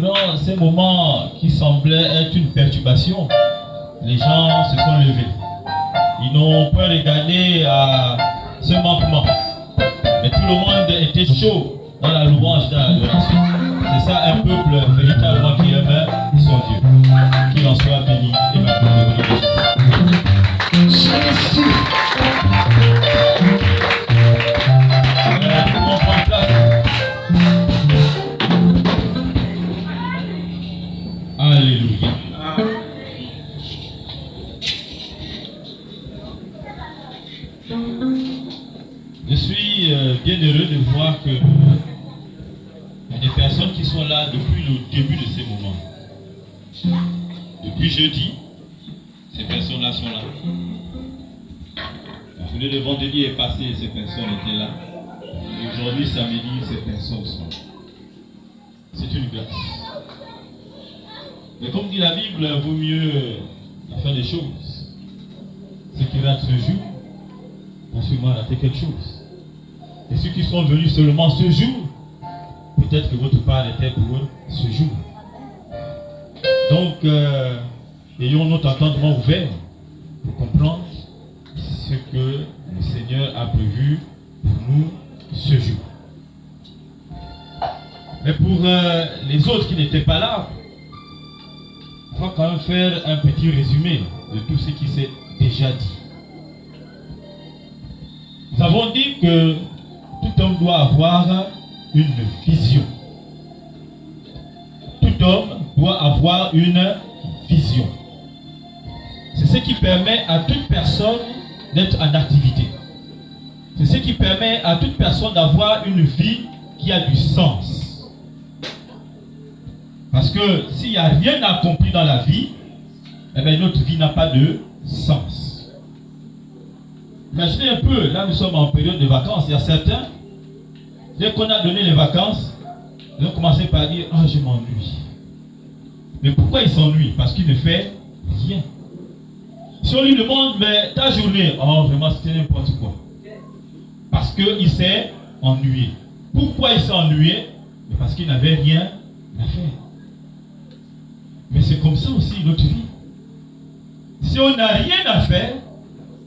Dans ces moments qui semblaient être une perturbation, les gens se sont levés. Ils n'ont pas regardé à ce manquement. Mais tout le monde était chaud dans la louange, dans l'adoration. C'est ça un peuple véritablement qui aime son Dieu. Qu'il en soit béni et magnifié. Jésus. Alléluia. Je suis bien heureux de voir que il y a des personnes qui sont là depuis le début de ces moments. Depuis jeudi, ces personnes-là sont là. La journée de vendredi est passée, ces personnes étaient là. Et aujourd'hui, samedi, ces personnes sont là. C'est une grâce. Mais comme dit la Bible, vaut mieux la fin des choses. Ceux qui ratent ce jour vont sûrement rater quelque chose. Et ceux qui sont venus seulement ce jour, peut-être que votre part était pour ce jour. Donc, ayons notre entendement ouvert pour comprendre ce que le Seigneur a prévu pour nous ce jour. Mais pour les autres qui n'étaient pas là, on va quand même faire un petit résumé de tout ce qui s'est déjà dit. Nous avons dit que tout homme doit avoir une vision. Tout homme doit avoir une vision. C'est ce qui permet à toute personne d'être en activité. C'est ce qui permet à toute personne d'avoir une vie qui a du sens. Parce que s'il n'y a rien accompli dans la vie, eh bien notre vie n'a pas de sens. Imaginez un peu, là nous sommes en période de vacances, il y a certains, dès qu'on a donné les vacances, ils ont commencé par dire « Ah, je m'ennuie ». Mais pourquoi il s'ennuie? Parce qu'il ne fait rien. Si on lui demande « Mais ta journée », oh vraiment c'était n'importe quoi. Parce qu'il s'est ennuyé. Pourquoi il s'est ennuyé? Parce qu'il n'avait rien à faire. Mais c'est comme ça aussi notre vie. Si on n'a rien à faire,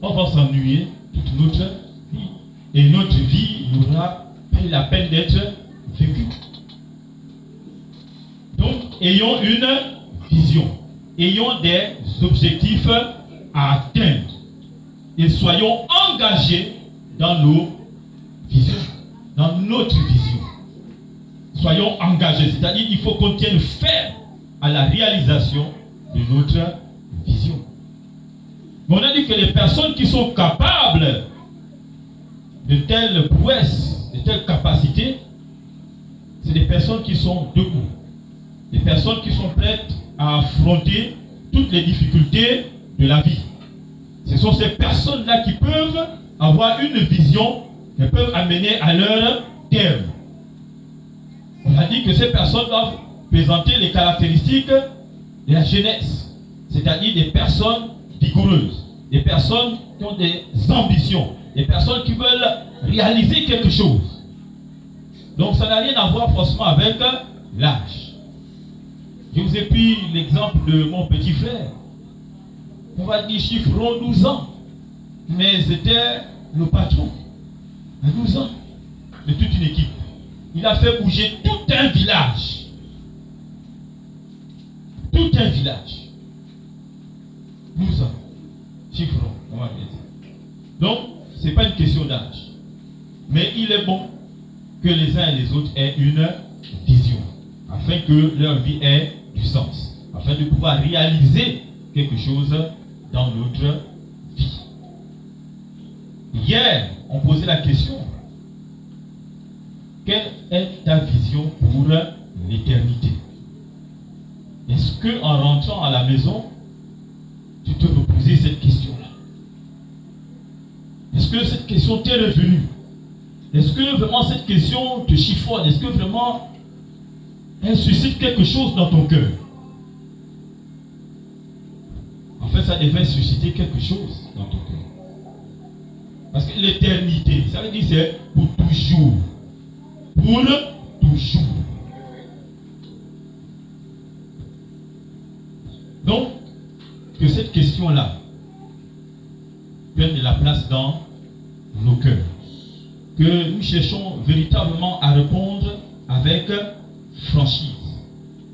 on va s'ennuyer toute notre vie. Et notre vie n'aura pas la peine d'être vécue. Donc, ayons une vision. Ayons des objectifs à atteindre. Et soyons engagés dans nos visions. Dans notre vision. Soyons engagés. C'est-à-dire qu'il faut qu'on tienne ferme à la réalisation de notre vision. Mais on a dit que les personnes qui sont capables de telles prouesses, de telles capacités, c'est des personnes qui sont debout. Des personnes qui sont prêtes à affronter toutes les difficultés de la vie. Ce sont ces personnes-là qui peuvent avoir une vision, qui peuvent amener à leur terme. On a dit que ces personnes doivent présenter les caractéristiques de la jeunesse, c'est-à-dire des personnes vigoureuses, des personnes qui ont des ambitions, des personnes qui veulent réaliser quelque chose. Donc ça n'a rien à voir forcément avec l'âge. Je vous ai pris l'exemple de mon petit frère. On va dire chiffrons 12 ans. Mais c'était le patron à 12 ans de toute une équipe. Il a fait bouger tout un village. Tout un village. 12 ans. Chiffrons, on va dire. Donc, ce n'est pas une question d'âge. Mais il est bon que les uns et les autres aient une vision. Afin que leur vie ait du sens. Afin de pouvoir réaliser quelque chose dans notre vie. Hier, on posait la question. Quelle est ta vision pour l'éternité? Est-ce qu'en rentrant à la maison, tu te reposais cette question-là? Est-ce que cette question t'est revenue? Est-ce que vraiment cette question te chiffonne? Est-ce que vraiment elle suscite quelque chose dans ton cœur? En fait, ça devait susciter quelque chose dans ton cœur. Parce que l'éternité, ça veut dire c'est pour toujours. Pour toujours. Donc, que cette question-là prenne de la place dans nos cœurs. Que nous cherchons véritablement à répondre avec franchise,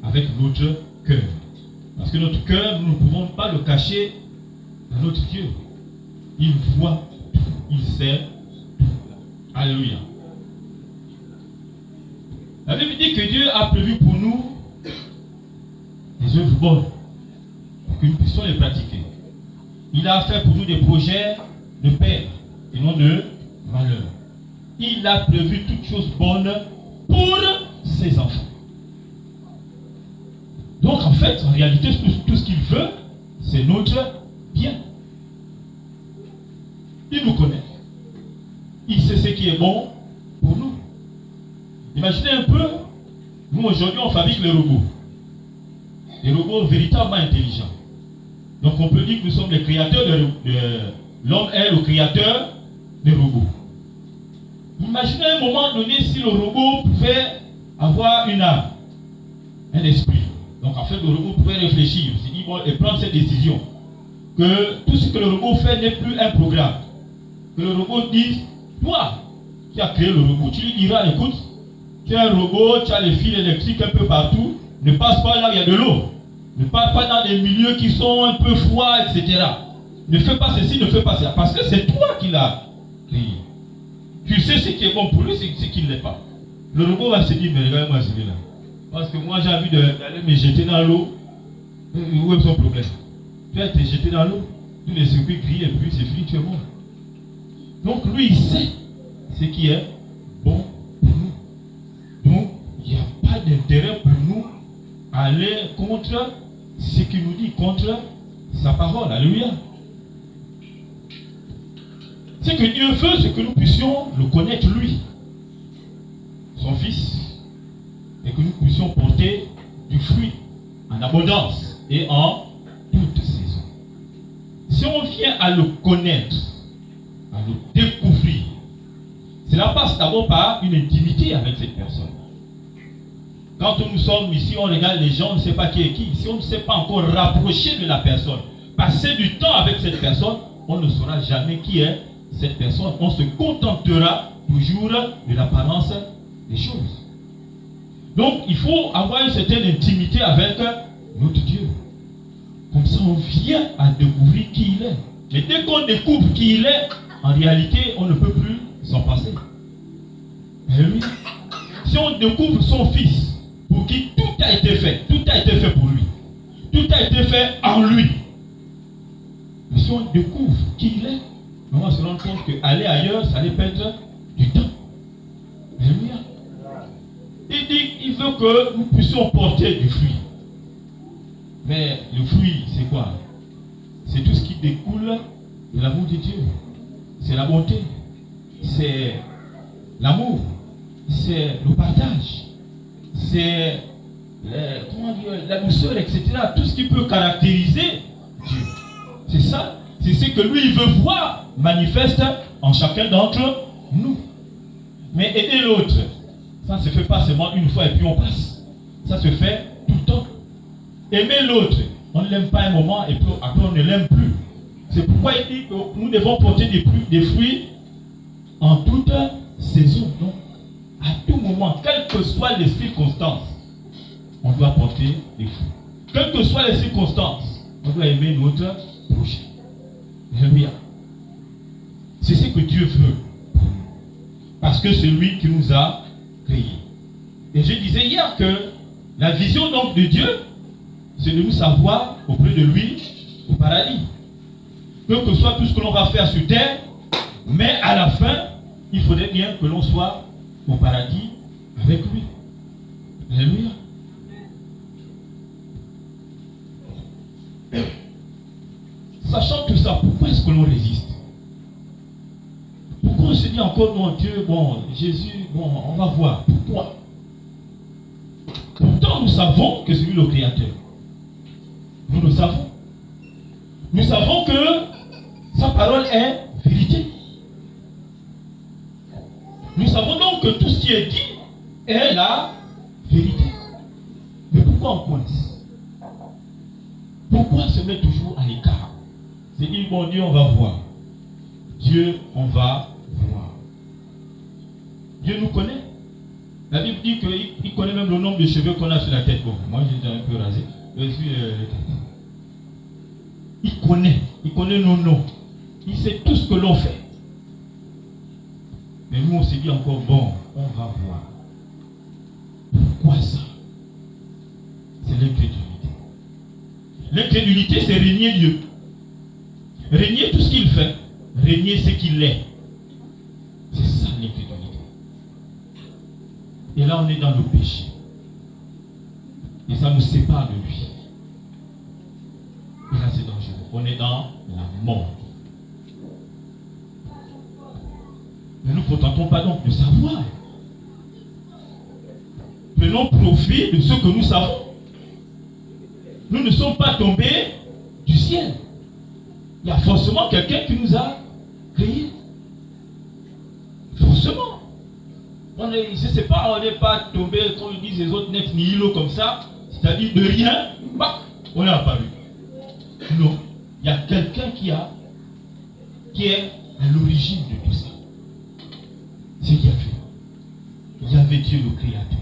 avec notre cœur. Parce que notre cœur, nous ne pouvons pas le cacher à notre Dieu. Il voit tout, il sait tout. Alléluia. La Bible dit que Dieu a prévu pour nous des œuvres bonnes, pour que nous puissions les pratiquer. Il a fait pour nous des projets de paix et non de malheur. Il a prévu toutes choses bonnes pour ses enfants. Donc en fait, en réalité, tout ce qu'il veut, c'est notre bien. Il nous connaît. Il sait ce qui est bon pour nous. Imaginez un peu, nous aujourd'hui on fabrique les robots. Des robots véritablement intelligents. Donc on peut dire que nous sommes les créateurs l'homme est le créateur des robots. Imaginez à un moment donné si le robot pouvait avoir une âme, un esprit. Donc en fait le robot pouvait réfléchir et prendre ses décisions. Que tout ce que le robot fait n'est plus un programme. Que le robot dise, toi qui as créé le robot, tu lui diras, écoute, tu es un robot, tu as les fils électriques un peu partout, ne passe pas là où il y a de l'eau. Ne passe pas dans des milieux qui sont un peu froids, etc. Ne fais pas ceci, ne fais pas ça. Parce que c'est toi qui l'as créé. Tu sais ce qui est bon pour lui, c'est ce qui ne l'est pas. Le robot va se dire, mais regarde-moi celui-là. Parce que moi j'ai envie d'aller me jeter dans l'eau. Où est son problème? Tu vas te jeter dans l'eau, tous les circuits grillent et puis c'est fini, tu es mort. Donc lui, il sait ce qui est bon pour nous. Donc, il n'y a pas d'intérêt pour nous à aller contre ce qu'il nous dit, contre sa parole. Alléluia. Ce que Dieu veut, c'est que nous puissions le connaître lui, son Fils, et que nous puissions porter du fruit en abondance et en toute saison. Si on vient à le connaître, à le découvrir, cela passe d'abord par une intimité avec cette personne. Quand nous sommes ici, on regarde les gens, on ne sait pas qui est qui. Si on ne sait pas encore rapprocher de la personne, passer du temps avec cette personne, on ne saura jamais qui est cette personne. On se contentera toujours de l'apparence des choses. Donc, il faut avoir une certaine intimité avec notre Dieu. Comme ça, on vient à découvrir qui il est. Mais dès qu'on découvre qui il est, en réalité, on ne peut plus s'en passer. Et oui. Si on découvre son Fils, pour qui tout a été fait pour lui. Tout a été fait en lui. Mais si on découvre qui il est, on va se rendre compte qu'aller ailleurs, ça allait perdre du temps. Alléluia. Il dit qu'il veut que nous puissions porter du fruit. Mais le fruit, c'est quoi? C'est tout ce qui découle de l'amour de Dieu. C'est la bonté. C'est l'amour. C'est le partage. C'est la douceur, etc. Tout ce qui peut caractériser Dieu. C'est ça. C'est ce que lui veut voir manifeste en chacun d'entre nous. Mais aider l'autre, ça ne se fait pas seulement une fois et puis on passe. Ça se fait tout le temps. Aimer l'autre, on ne l'aime pas un moment et puis après on ne l'aime plus. C'est pourquoi il dit que nous devons porter des fruits en toute saison. Donc, à tout moment, quelles que soient les circonstances, on doit porter des fruits. Quelles que soient les circonstances, on doit aimer notre prochain. Alléluia. C'est ce que Dieu veut. Parce que c'est lui qui nous a créés. Et je disais hier que la vision donc de Dieu, c'est de nous savoir auprès de lui au paradis. Peu que soit tout ce que l'on va faire sur terre, mais à la fin, il faudrait bien que l'on soit au paradis avec lui. Alléluia. Sachant tout ça, pourquoi est-ce que l'on résiste? Pourquoi on se dit encore, mon Dieu, bon, Jésus, bon, on va voir. Pourquoi? Pourtant, nous savons que c'est lui le Créateur. Nous le savons. Nous savons que sa parole est vérité. Nous savons donc que tout ce qui est dit est la vérité. Mais pourquoi on coince? Pourquoi se mettre toujours à l'écart? C'est dire, bon Dieu, on va voir. Dieu, on va voir. Dieu nous connaît. La Bible dit qu'il connaît même le nombre de cheveux qu'on a sur la tête. Bon, moi j'ai déjà un peu rasé. Il connaît nos noms. Il sait tout ce que l'on fait. Mais nous on s'est dit encore, bon, on va voir. Pourquoi ça? C'est l'incrédulité. L'incrédulité, c'est régner Dieu. Régner tout ce qu'il fait. Régner ce qu'il est. C'est ça l'incrédulité. Et là, on est dans le péché. Et ça nous sépare de lui. Et là, c'est dangereux. On est dans la mort. Ne nous contentons pas donc de savoir. Prenons profit de ce que nous savons. Nous ne sommes pas tombés du ciel. Il y a forcément quelqu'un qui nous a créés. Forcément. Je ne sais pas, on n'est pas tombé, comme disent les autres, net nihilo comme ça, c'est-à-dire de rien, bah, on est apparu. Non. Il y a quelqu'un qui est à l'origine de tout ça. C'est qui a fait. Il y avait Dieu le Créateur.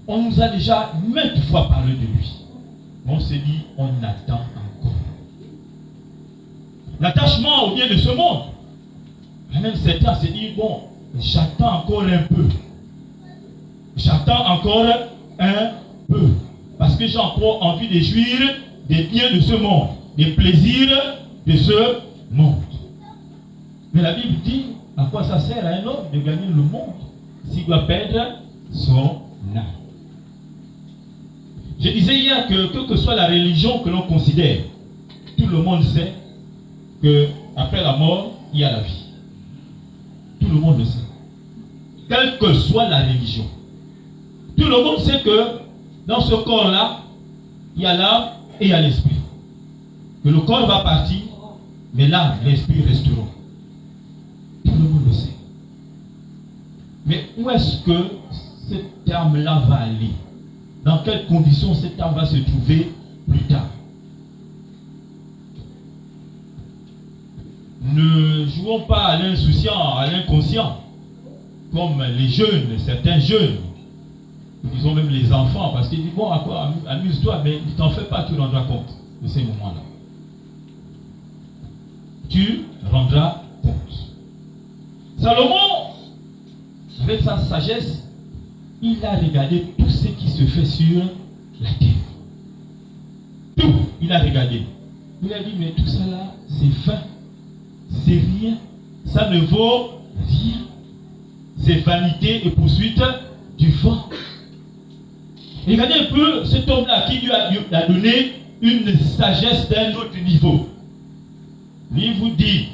On nous a déjà maintes fois parlé de lui. Mais on s'est dit, on attend encore. L'attachement au bien de ce monde. Même certains s'est dit, bon, j'attends encore un peu. J'attends encore un peu. Parce que j'ai encore envie de jouir des biens de ce monde, des plaisirs de ce monde. Mais la Bible dit, à quoi ça sert à un homme de gagner le monde s'il doit perdre son âme? Je disais hier que quelle que soit la religion que l'on considère, tout le monde sait qu'après la mort, il y a la vie. Tout le monde le sait. Quelle que soit la religion. Tout le monde sait que dans ce corps-là, il y a l'âme et il y a l'esprit. Que le corps va partir, mais l'âme et l'esprit resteront. Tout le monde le sait. Mais où est-ce que cette âme-là va aller? Dans quelles conditions cette âme va se trouver plus tard? Ne jouons pas à l'insouciant, à l'inconscient, comme les jeunes, certains jeunes, disons même les enfants, parce qu'ils disent, bon, à quoi, amuse-toi, mais ne t'en fais pas, tu rendras compte de ces moments-là. Tu rendras compte. Salomon, avec sa sagesse, il a regardé tout ce qui se fait sur la terre. Tout, il a regardé. Il a dit, mais tout ça là, c'est fin. C'est rien. Ça ne vaut rien. C'est vanité et poursuite du vent. Regardez un peu cet homme-là qui lui a donné une sagesse d'un autre niveau. Lui vous dit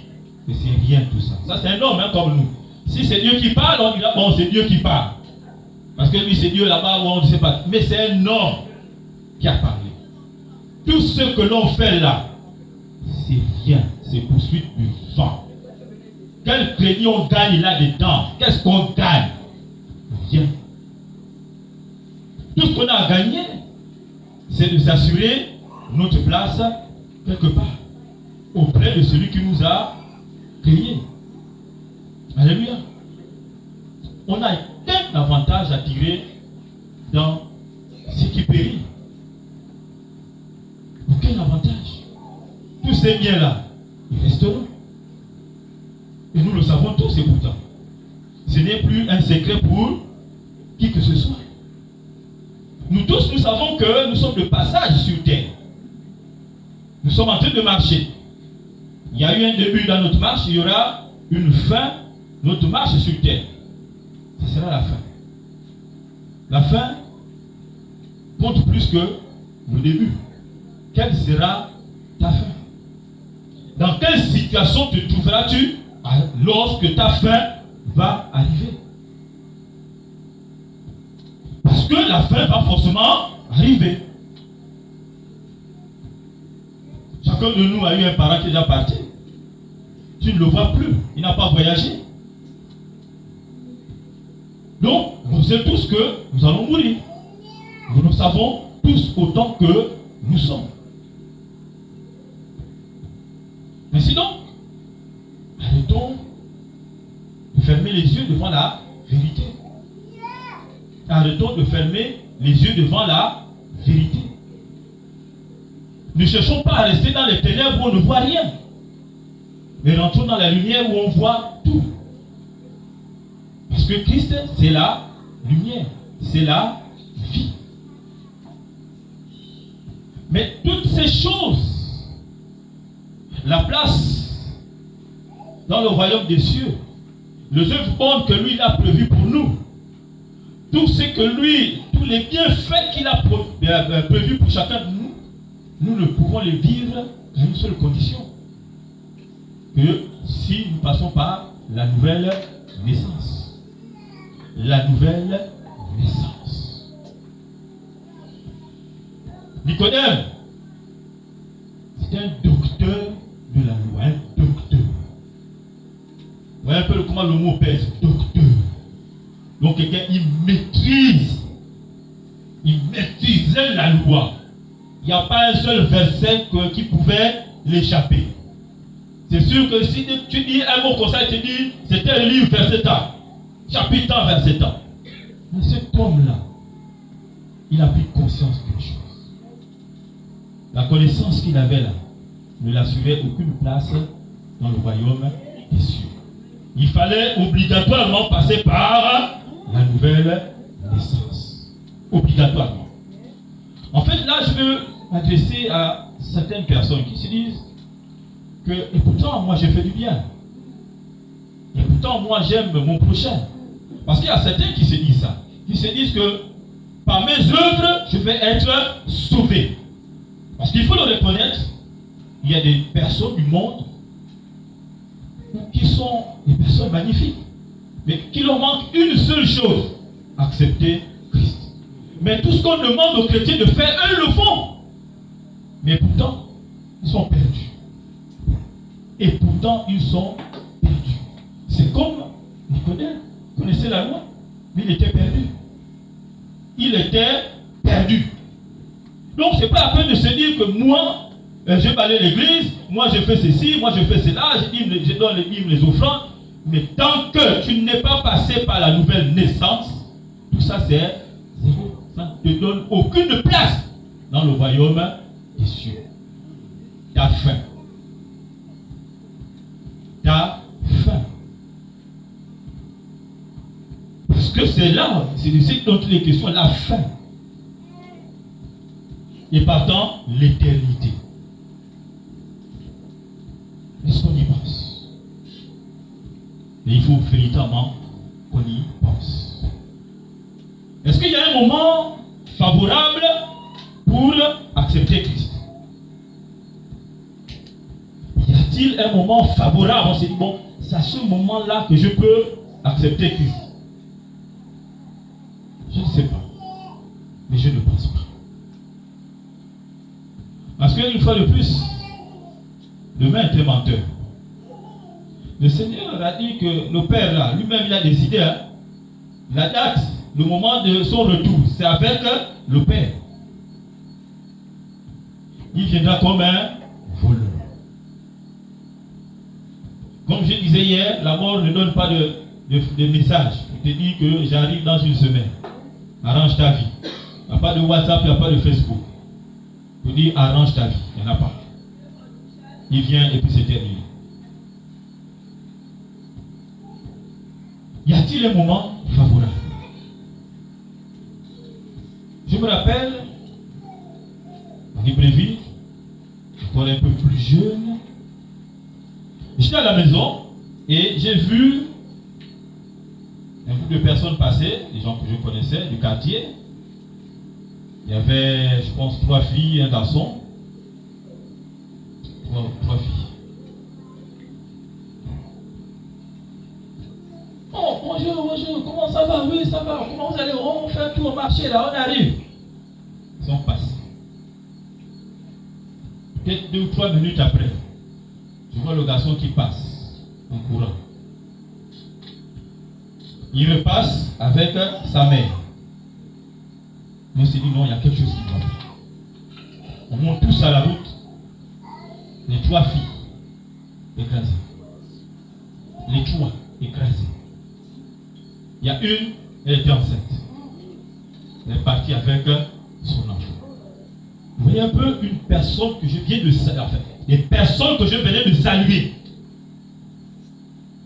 que c'est rien tout ça. Ça c'est un homme hein, comme nous. Si c'est Dieu qui parle, on dira bon c'est Dieu qui parle. Parce que lui c'est Dieu là-bas, on ne sait pas. Mais c'est un homme qui a parlé. Tout ce que l'on fait là, c'est rien. C'est poursuite du vent. Quel crédit on gagne là-dedans? Qu'est-ce qu'on gagne? Rien. Tout ce qu'on a à gagner, c'est de s'assurer notre place quelque part auprès de celui qui nous a créés. Alléluia. On n'a aucun avantage à tirer dans ce qui périt. Aucun avantage. Tous ces biens-là, ils resteront. Et nous le savons tous et pourtant. Ce n'est plus un secret pour qui que ce soit. Nous tous, nous savons que nous sommes de passage sur terre. Nous sommes en train de marcher. Il y a eu un début dans notre marche, il y aura une fin, notre marche sur terre. Ce sera la fin. La fin compte plus que le début. Quelle sera ta fin? Dans quelle situation te trouveras-tu lorsque ta fin va arriver? Parce que la fin va forcément arriver. Chacun de nous a eu un parent qui est déjà parti. Tu ne le vois plus. Il n'a pas voyagé. Donc, nous savons tous que nous allons mourir. Nous le savons tous autant que nous sommes. Ainsi donc, arrêtons de fermer les yeux devant la vérité. Arrêtons de fermer les yeux devant la vérité. Ne cherchons pas à rester dans les ténèbres où on ne voit rien. Mais rentrons dans la lumière où on voit tout. Parce que Christ, c'est la lumière. C'est la vie. Mais toutes ces choses, la place dans le royaume des cieux, les œuvres bonnes que lui il a prévues pour nous, tout ce que lui, tous les bienfaits qu'il a prévus pour chacun de nous, nous ne pouvons les vivre qu'à une seule condition. Que si nous passons par la nouvelle naissance. La nouvelle naissance. Nicodème, c'est un docteur de la loi, un docteur. Vous voyez un peu comment le mot pèse, docteur. Donc quelqu'un, il maîtrisait la loi. Il n'y a pas un seul verset qui pouvait l'échapper. C'est sûr que si tu dis un mot comme ça, tu dis, c'était un livre verset tant, chapitre tant, verset tant. Mais cet homme-là, il a pris conscience d'une chose. La connaissance qu'il avait là ne l'assurait aucune place dans le royaume des cieux. Il fallait obligatoirement passer par la nouvelle naissance. Obligatoirement. En fait, là, je veux m'adresser à certaines personnes qui se disent que, et pourtant, moi, j'ai fait du bien. Et pourtant, moi, j'aime mon prochain. Parce qu'il y a certains qui se disent ça. Qui se disent que par mes œuvres, je vais être sauvé. Parce qu'il faut le reconnaître, il y a des personnes du monde qui sont des personnes magnifiques, mais qui leur manque une seule chose, accepter Christ. Mais tout ce qu'on demande aux chrétiens de faire, eux le font. Mais pourtant, ils sont perdus. Et pourtant, ils sont perdus. C'est comme Nicodème connaissait la loi, mais il était perdu. Il était perdu. Donc, ce n'est pas la peine de se dire que moi, je balaye l'église, moi je fais ceci, moi je fais cela, je donne les dîmes, les offrandes. Mais tant que tu n'es pas passé par la nouvelle naissance, tout ça c'est zéro. Ça ne te donne aucune place dans le royaume des cieux. Ta faim. Ta faim. Parce que c'est là, c'est de ce dont il est question, la faim. Et partant, l'éternité. Est-ce qu'on y pense? Et il faut véritablement qu'on y pense. Est-ce qu'il y a un moment favorable pour accepter Christ? Y a-t-il un moment favorable? On s'est dit, bon, c'est à ce moment-là que je peux accepter Christ. Je ne sais pas. Mais je ne pense pas. Parce qu'une fois de plus, demain est un menteur. Le Seigneur a dit que le Père là, lui-même il a décidé, hein, la date, le moment de son retour, c'est avec le Père. Il viendra comme un voleur. Comme je disais hier, la mort ne donne pas de message. Il te dit que j'arrive dans une semaine. Arrange ta vie. Il n'y a pas de WhatsApp, il n'y a pas de Facebook. Il dit arrange ta vie. Il n'y en a pas. Il vient et puis c'est terminé. Y a-t-il un moment favorable? Je me rappelle, en Libreville, encore un peu plus jeune, j'étais à la maison et j'ai vu un groupe de personnes passer, des gens que je connaissais du quartier. Il y avait, je pense, 3 filles et un garçon. 3 filles. Oh, bonjour, comment ça va? Oui, ça va. Comment vous allez? On fait un tour au marché là, on arrive. Ils sont passés. Peut-être 2 ou 3 minutes après, je vois le garçon qui passe en courant. Il repasse avec sa mère. On s'est dit non, il y a quelque chose qui va pas. On monte tous à la route. Les 3 filles écrasées. Les 3 écrasées. Il y a une, elle était enceinte. Elle est partie avec son enfant. Vous voyez un peu une personne que je viens de saluer. Enfin, les personnes que je venais de saluer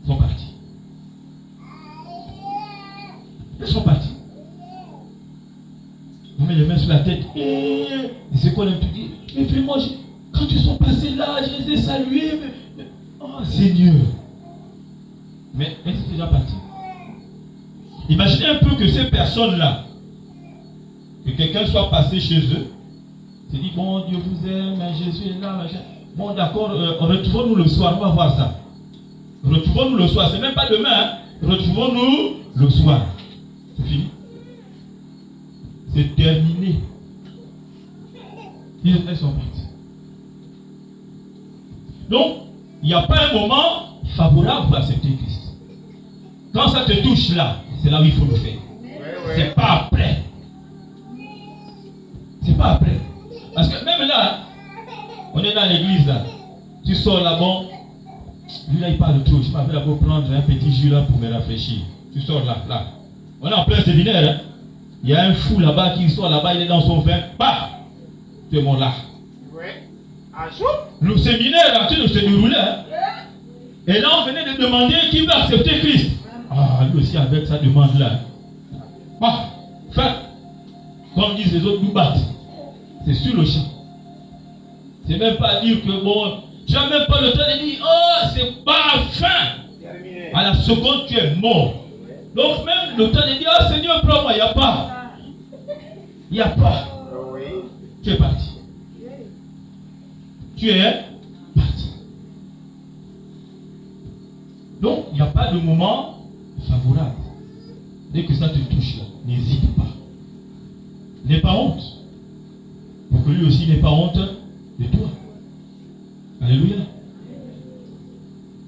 sont parties. Elles sont parties. On met les mains sur la tête. Et c'est quoi tout dit? Mais vraiment, quand ils sont passés là, je les ai salués. Oh Seigneur. Mais elles sont déjà parties. Imaginez un peu que ces personnes-là, que quelqu'un soit passé chez eux, se dit, bon, Dieu vous aime, Jésus est là, machin. Bon, d'accord, retrouvons-nous le soir, on va voir ça. Retrouvons-nous le soir, c'est même pas demain, hein. Retrouvons-nous le soir. C'est fini. C'est terminé. Elles sont parties. Donc, il n'y a pas un moment favorable pour accepter Christ. Quand ça te touche là, c'est là où il faut le faire. C'est pas après. C'est pas après. Parce que même là, on est dans l'église là. Tu sors là-bas. Lui là, il parle trop. Je m'appelle d'abord prendre un petit jus là pour me rafraîchir. Tu sors là. On est en plein séminaire. Hein? Il y a un fou là-bas qui sort là-bas, il est dans son vin. Bah! Tu es mon là. Le séminaire là, tu ne se déroulait. Hein? Et là, on venait de demander qui va accepter Christ. Ah, lui aussi avec sa demande là. Bah! Fin! Comme disent les autres, nous battent. C'est sur le champ. C'est même pas dire que bon, tu n'as même pas le temps de dire, oh, c'est pas fin. À la seconde, tu es mort. Donc même le temps de dire, oh Seigneur, prends-moi, il n'y a pas. Il n'y a pas. Tu es parti. Tu es parti. Donc, il n'y a pas de moment favorable. Dès que ça te touche là, n'hésite pas. N'aie pas honte. Pour que lui aussi n'ait pas honte de toi. Alléluia.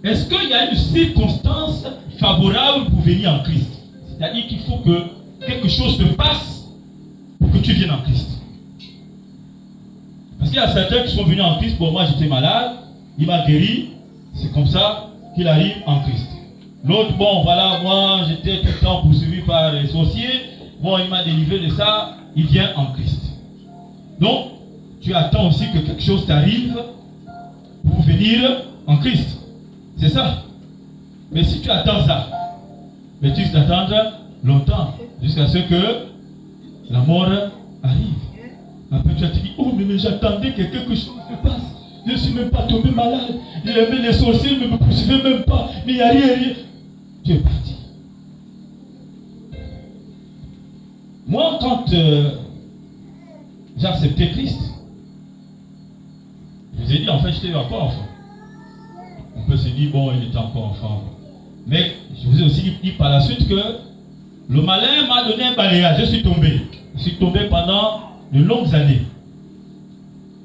Est-ce qu'il y a une circonstance favorable pour venir en Christ? C'est-à-dire qu'il faut que quelque chose se passe pour que tu viennes en Christ. Parce qu'il y a certains qui sont venus en Christ. Bon, moi j'étais malade, il m'a guéri. C'est comme ça qu'il arrive en Christ. L'autre, bon voilà, moi j'étais tout le temps poursuivi par les sorciers. Bon, il m'a délivré de ça, il vient en Christ. Donc, tu attends aussi que quelque chose t'arrive pour venir en Christ. C'est ça. Mais si tu attends ça, mais tu risques d'attendre longtemps, jusqu'à ce que la mort arrive. Après tu vas te dire, oh mais j'attendais que quelque chose se passe. Je ne suis même pas tombé malade. Les sorciers ne me poursuivaient même pas. Mais il n'y a rien. Tu es parti. Moi, quand j'ai accepté Christ, je vous ai dit, en fait, j'étais encore enfant. On peut se dire, bon, il était encore enfant. Mais je vous ai aussi dit par la suite que le malin m'a donné un balayage. Je suis tombé. Je suis tombé pendant de longues années.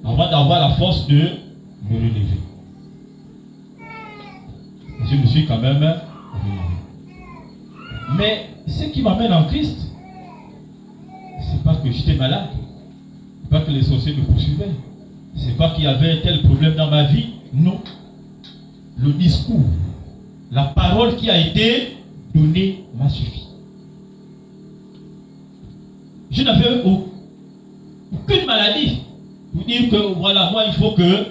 Avant d'avoir la force de me relever. Je me suis quand même relevé. Mais ce qui m'amène en Christ, c'est pas que j'étais malade. C'est pas que les sorciers me poursuivaient. C'est pas qu'il y avait tel problème dans ma vie. Non. Le discours, la parole qui a été donnée m'a suffi. Je n'avais aucune maladie pour dire que voilà, moi il faut que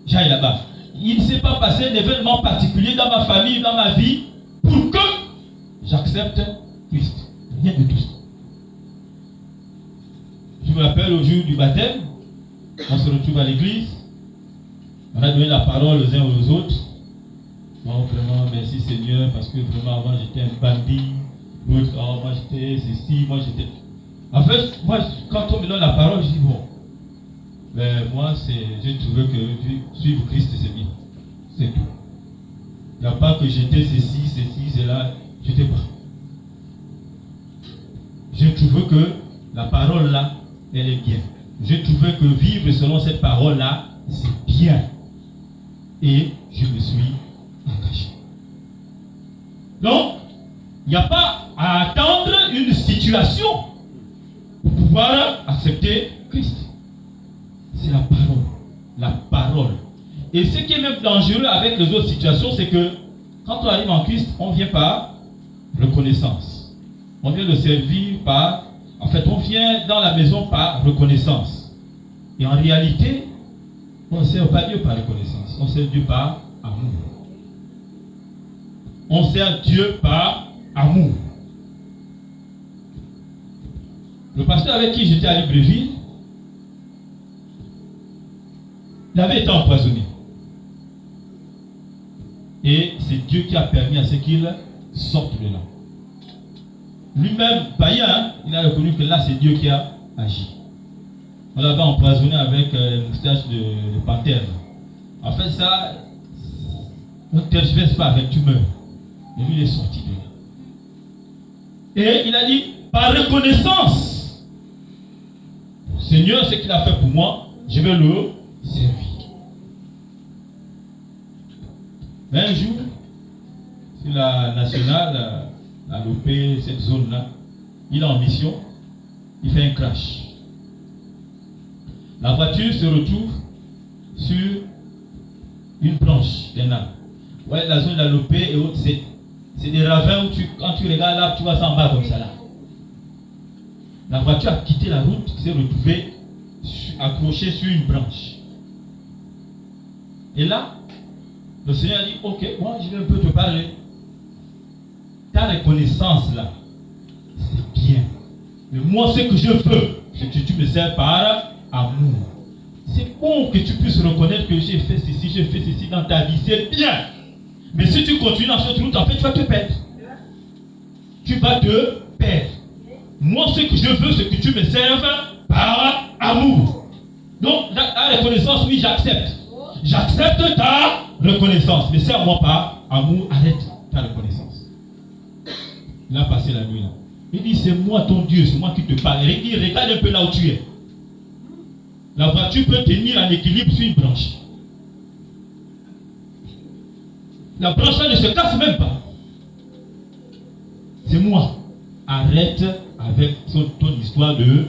j'aille là-bas. Il ne s'est pas passé d'événement particulier dans ma famille, dans ma vie, pour que j'accepte Christ. Rien de tout ça. Je me rappelle au jour du baptême, on se retrouve à l'église, on a donné la parole aux uns aux autres. Bon, vraiment, merci Seigneur, parce que vraiment avant j'étais un bandit, l'autre, oh, moi j'étais ceci, moi j'étais... En fait, moi, quand on me donne la parole, je dis bon, ben, moi, j'ai trouvé que suivre Christ, c'est bien. C'est tout. Il n'y a pas que j'étais ceci, là, j'étais pas. J'ai trouvé que la parole là, elle est bien. J'ai trouvé que vivre selon cette parole là, c'est bien. Et je me suis engagé. Donc, il n'y a pas à attendre une situation pour pouvoir accepter Christ. C'est la Et ce qui est même dangereux avec les autres situations, c'est que quand on arrive en Christ, on vient par reconnaissance. On vient le servir par... En fait, on vient dans la maison par reconnaissance. Et en réalité, on ne sert pas Dieu par reconnaissance. On sert Dieu par amour. On sert Dieu par amour. Le pasteur avec qui j'étais à Libreville, il avait été empoisonné. Et c'est Dieu qui a permis à ce qu'il sorte de là. Lui-même, païen, hein, il a reconnu que là, c'est Dieu qui a agi. On l'avait empoisonné avec les moustaches de panthère. En fait, ça, on ne tergiverse pas avec, tu meurs. Et lui, il est sorti de là. Et il a dit, par reconnaissance, Seigneur, ce qu'il a fait pour moi, je vais le servir. Mais un jour, sur la nationale, à l'OP, cette zone-là, il est en mission, il fait un crash. La voiture se retrouve sur une branche d'un arbre. Ouais, la zone de la l'OP et autres, c'est des ravins où quand tu regardes là, tu vois ça en bas comme ça là. La voiture a quitté la route, s'est retrouvée accrochée sur une branche. Et là, le Seigneur a dit, ok, moi je vais un peu te parler. Ta reconnaissance là, c'est bien. Mais moi ce que je veux, c'est que tu me sers par amour. C'est bon que tu puisses reconnaître que j'ai fait ceci dans ta vie, c'est bien. Mais si tu continues dans cette route, en fait tu vas te perdre. Tu vas te perdre. Moi ce que je veux, c'est que tu me serves par amour. Donc la reconnaissance, oui, j'accepte. J'accepte ta reconnaissance. Mais sers-moi par amour, arrête ta reconnaissance. Il a passé la nuit là. Il dit, c'est moi ton Dieu, c'est moi qui te parle. Il dit, regarde un peu là où tu es. La voiture peut tenir en équilibre sur une branche. La branche là ne se casse même pas. C'est moi. Arrête avec ton histoire de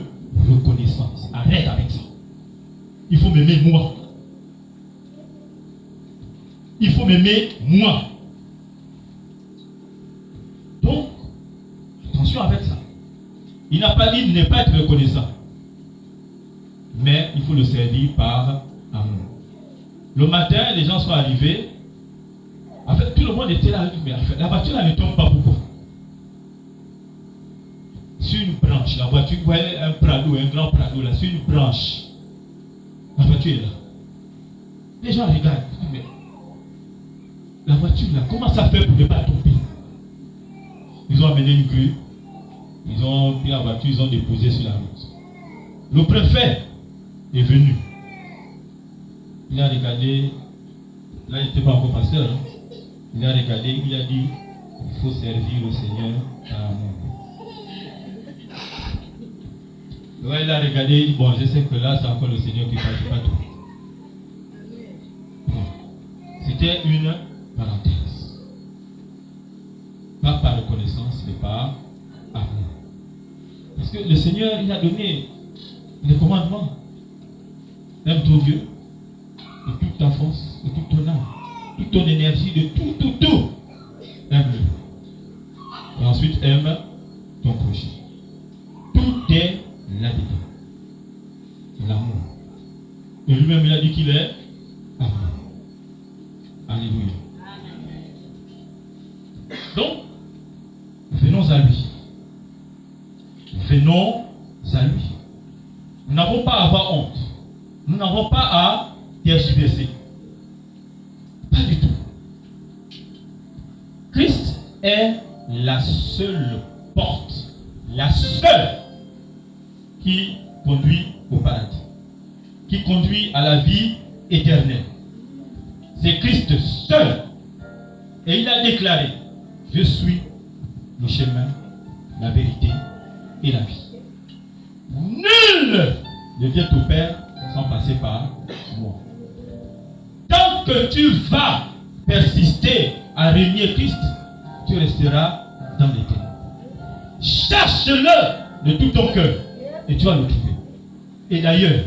reconnaissance. Arrête avec ça. Il faut m'aimer moi. Il faut m'aimer moi. Donc, attention avec ça. Il n'a pas dit de ne pas être reconnaissant. Mais il faut le servir par amour. Le matin, les gens sont arrivés. En fait, tout le monde était là. Mais en fait, la voiture ne tombe pas. Pourquoi? Sur une branche. La voiture, vous voyez un prado, un grand prado là, sur une branche. La voiture est là. Les gens regardent. Mais la voiture là, comment ça fait pour ne pas tomber? Ils ont amené une grue. Ils ont pris la voiture, ils ont déposé sur la route. Le préfet est venu. Il a regardé. Là, il n'était pas encore pasteur. Hein. Il a regardé, il a dit, il faut servir le Seigneur par amour. Ouais, il a regardé, il dit, bon, je sais que là, c'est encore le Seigneur qui parle, pas tout. Bon. C'était une parenthèse. Pas par reconnaissance, mais par amour. Parce que le Seigneur, il a donné les commandements. Aime ton Dieu de toute ta force, de toute ton âme, toute ton énergie, de tout. Aime-le. Et ensuite, aime ton prochain. Tout est là-dedans. L'amour. Et lui-même, il a dit qu'il est amour. Alléluia. Donc, venons à lui. Venons à lui. Nous n'avons pas à avoir honte. Nous n'avons pas à tergiverser. Pas du tout. Christ est la seule porte, la seule qui conduit au paradis, qui conduit à la vie éternelle. C'est Christ seul. Et il a déclaré, je suis le chemin, la vérité et la vie. Nul ne vient au Père sans passer par moi. Tant que tu vas persister à régner Christ, tu resteras dans les ténèbres. Cherche-le de tout ton cœur et tu vas le trouver. Et d'ailleurs,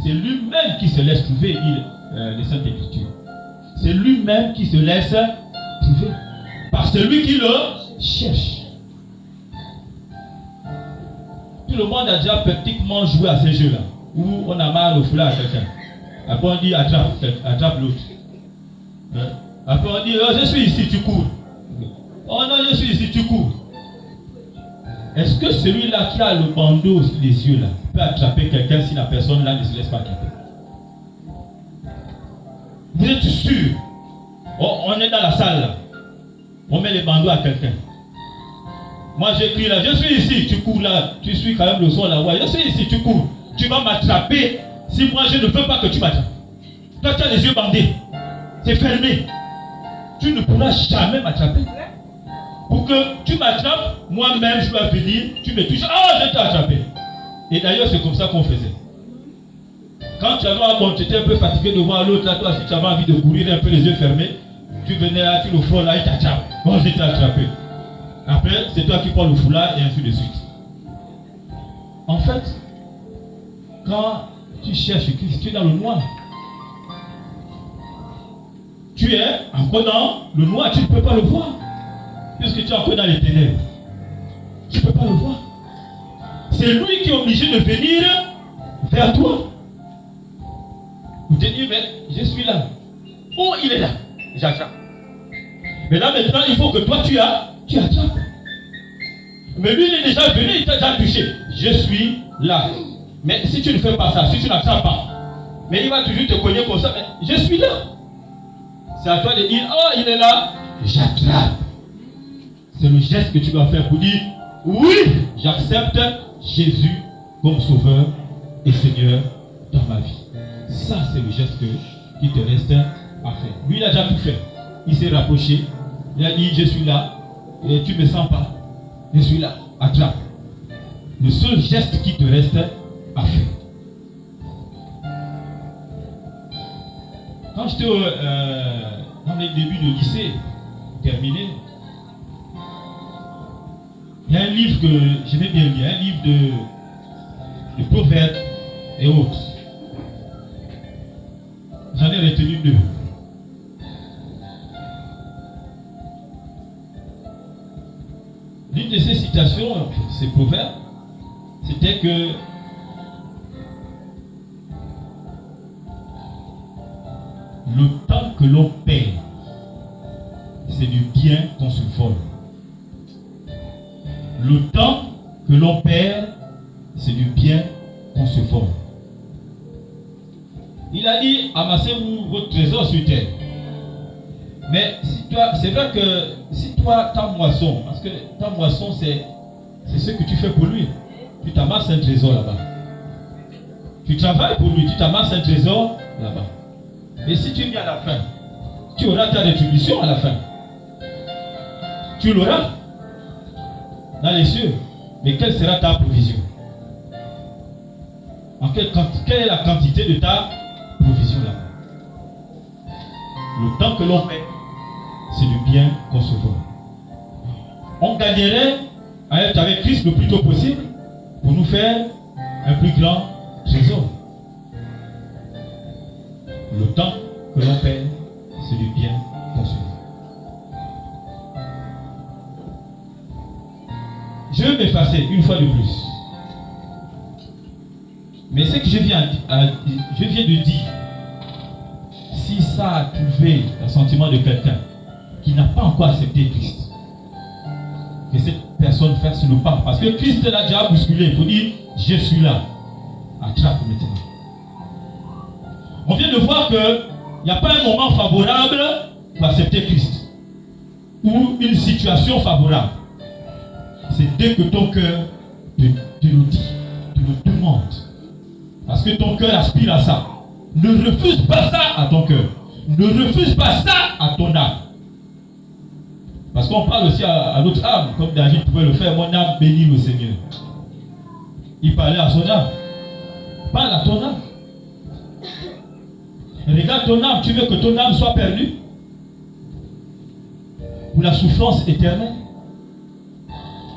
c'est lui-même qui se laisse trouver. Il les Saintes Écritures. C'est lui-même qui se laisse trouver par celui qui le cherche. Tout le monde a déjà pratiquement joué à ces jeux-là, où on a mal au foulard à quelqu'un. Après on dit attrape l'autre. Après on dit je suis ici, tu cours. Oh non, je suis ici, tu cours. Est-ce que celui-là qui a le bandeau sur les yeux là peut attraper quelqu'un si la personne là ne se laisse pas attraper? Vous êtes sûr? On est dans la salle là. On met les bandeaux à quelqu'un. Moi j'écris là, je suis ici, tu cours là, tu suis quand même le sol là. Ouais, je suis ici, tu cours. Tu vas m'attraper si moi je ne veux pas que tu m'attrapes. Toi tu as les yeux bandés. C'est fermé. Tu ne pourras jamais m'attraper. Pour que tu m'attrapes, moi-même je dois venir, tu me touches, je t'ai attrapé. Et d'ailleurs c'est comme ça qu'on faisait. Quand tu étais un peu fatigué de voir l'autre là, toi si tu avais envie de courir un peu les yeux fermés, tu venais là, tu le frôles là, il t'attrape. Je t'ai attrapé. Après, c'est toi qui prends le foulard et ainsi de suite. En fait, quand tu cherches Christ, tu es dans le noir. Tu es encore dans le noir, tu ne peux pas le voir. Puisque tu es encore dans les ténèbres. Tu ne peux pas le voir. C'est lui qui est obligé de venir vers toi. Vous te dites, mais je suis là. Oh, il est là. J'attrape. Mais là maintenant, il faut que toi tu attrapes. Mais lui, il est déjà venu, il t'a déjà touché. Je suis là. Mais si tu ne fais pas ça, si tu n'attrapes pas, mais il va toujours te cogner comme ça. Mais je suis là. C'est à toi de dire, il est là. J'attrape. C'est le geste que tu dois faire pour dire, oui, j'accepte Jésus comme sauveur et Seigneur dans ma vie. Ça, c'est le geste qui te reste à faire. Lui, il a déjà tout fait. Il s'est rapproché. Il a dit, je suis là. Et tu ne me sens pas. Je suis là. Attrape. Le seul geste qui te reste à faire. Quand j'étais dans les débuts de lycée, terminé, il y a un livre que j'aimais bien lire, un livre de proverbes et autres. J'en ai retenu 2. L'une de ces citations, ces proverbes, c'était que le temps que l'on perd, c'est du bien qu'on se vole. Le temps que l'on perd, c'est du bien qu'on se vole. Il a dit, amassez-vous votre trésor sur terre. Mais c'est vrai que si toi, ta moisson, parce que ta moisson, c'est ce que tu fais pour lui. Tu t'amasses un trésor là-bas. Tu travailles pour lui, tu t'amasses un trésor là-bas. Et si tu viens à la fin, tu auras ta rétribution à la fin. Tu l'auras dans les cieux. Mais quelle sera ta provision? Quelle est la quantité de ta provision là-bas? Le temps que l'on fait, c'est du bien qu'on se voit. On gagnerait à être avec Christ le plus tôt possible pour nous faire un plus grand trésor. Le temps que l'on perd, c'est du bien qu'on se voit. Je vais m'effacer une fois de plus. Mais ce que je viens de dire, si ça a trouvé un sentiment de quelqu'un qui n'a pas encore accepté Christ, que cette personne fasse le pas. Parce que Christ l'a déjà bousculé pour dire, je suis là. Attrape maintenant. On vient de voir qu'il n'y a pas un moment favorable pour accepter Christ. Ou une situation favorable. C'est dès que ton cœur te le dit, te le demande. Parce que ton cœur aspire à ça. Ne refuse pas ça à ton cœur. Ne refuse pas ça à ton âme. Parce qu'on parle aussi à notre âme, comme David pouvait le faire. Mon âme bénit le Seigneur. Il parlait à son âme. Parle à ton âme. Regarde ton âme. Tu veux que ton âme soit perdue? Ou la souffrance éternelle?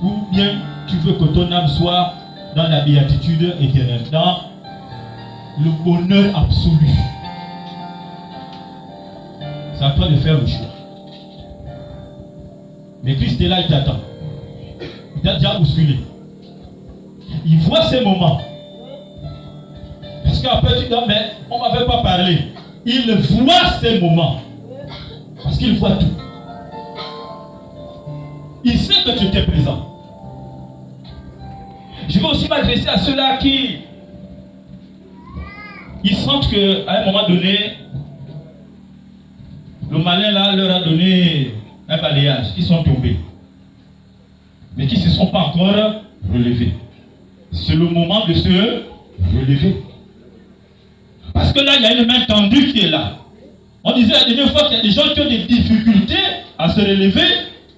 Ou bien tu veux que ton âme soit dans la béatitude éternelle, dans le bonheur absolu? C'est à toi de faire le choix. Mais Christ est là, il t'attend. Il t'a déjà bousculé. Il voit ces moments. Parce qu'après tu dis, mais on ne m'avait pas parlé. Il voit ces moments. Parce qu'il voit tout. Il sait que tu étais présent. Je vais aussi m'adresser à ceux-là qui ils sentent qu'à un moment donné, le malin là leur a donné un balayage. Ils sont tombés. Mais qui ne se sont pas encore relevés. C'est le moment de se relever. Parce que là, il y a une main tendue qui est là. On disait la dernière fois qu'il y a des gens qui ont des difficultés à se relever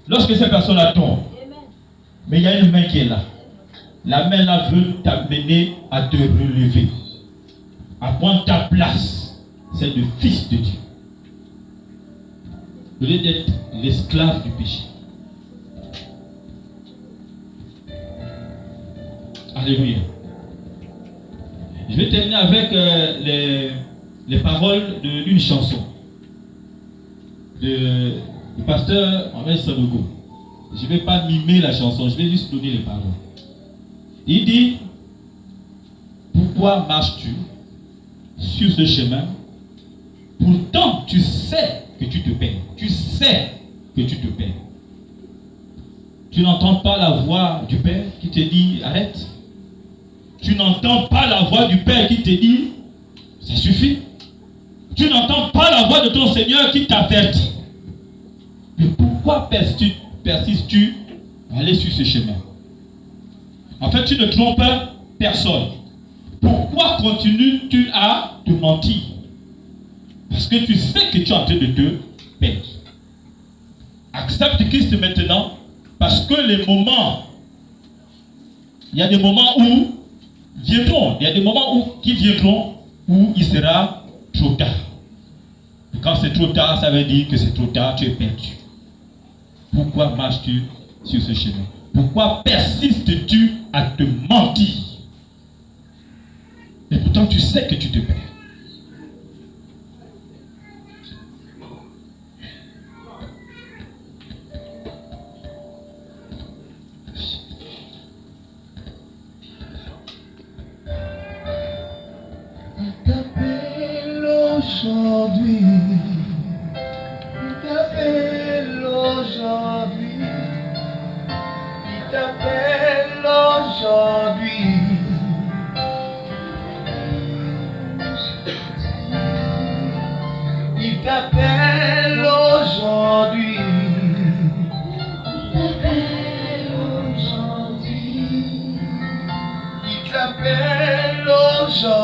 lorsque ces personnes-là tombent. Mais il y a une main qui est là. La main là veut t'amener à te relever. À prendre ta place. C'est le Fils de Dieu. Au lieu d'être l'esclave du péché. Alléluia. Je vais terminer avec les paroles d'une chanson du pasteur Mohamed Sanogo. Je ne vais pas mimer la chanson, je vais juste donner les paroles. Il dit: pourquoi marches-tu sur ce chemin? Pourtant tu sais que tu te perds. Tu sais que tu te perds. Tu n'entends pas la voix du Père qui te dit arrête. Tu n'entends pas la voix du Père qui te dit ça suffit. Tu n'entends pas la voix de ton Seigneur qui t'avertit. Mais pourquoi persistes-tu à aller sur ce chemin? En fait, tu ne trompes personne. Pourquoi continues-tu à te mentir? Parce que tu sais que tu es en train de te perdre. Accepte Christ maintenant, parce que les moments, il y a des moments où viendront, il y a des moments qui viendront où il sera trop tard. Et quand c'est trop tard, ça veut dire que c'est trop tard, tu es perdu. Pourquoi marches-tu sur ce chemin? Pourquoi persistes-tu à te mentir? Et pourtant tu sais que tu te perds. Aujourd'hui, il t'appelle aujourd'hui, il t'appelle aujourd'hui, il t'appelle aujourd'hui, il t'appelle aujourd'hui.